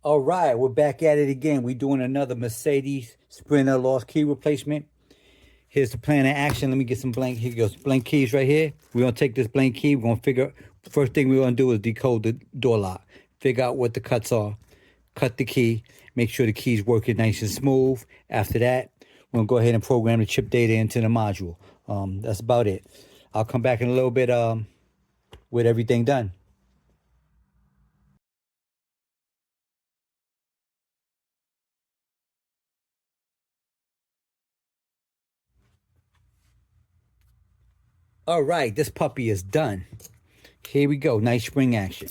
All right, we're back at it again. We're doing another Mercedes Sprinter lost key replacement. Here's the plan of action. Let me get some blank. Here goes blank keys right here. We're gonna take this blank key. We're gonna figure. First thing we're gonna do is decode the door lock. Figure out what the cuts are. Cut the key. Make sure the key's working nice and smooth. After that, we're gonna go ahead and program the chip data into the module. That's about it. I'll come back in a little bit with everything done. All right, this puppy is done. Here we go. Nice spring action.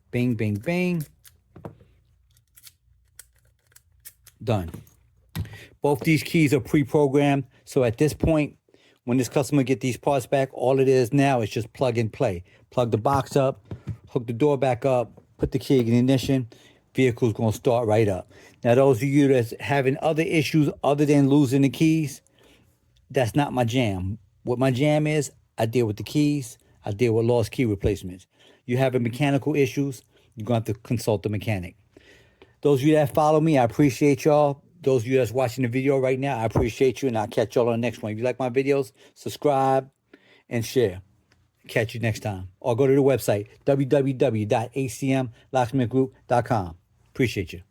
Bing, bing, bing. Done. Both these keys are pre-programmed. So at this point, when this customer get these parts back, all it is now is just plug and play. Plug the box up, hook the door back up, put the key in ignition, vehicle's gonna start right up. Now those of you that's having other issues other than losing the keys, that's not my jam. What my jam is, I deal with the keys, I deal with lost key replacements. You having mechanical issues, you're gonna have to consult the mechanic. Those of you that follow me, I appreciate y'all. Those of you that's watching the video right now, I appreciate you, and I'll catch y'all on the next one. If you like my videos, subscribe and share. Catch you next time. Or go to the website, www.acmlocksmithgroup.com. Appreciate you.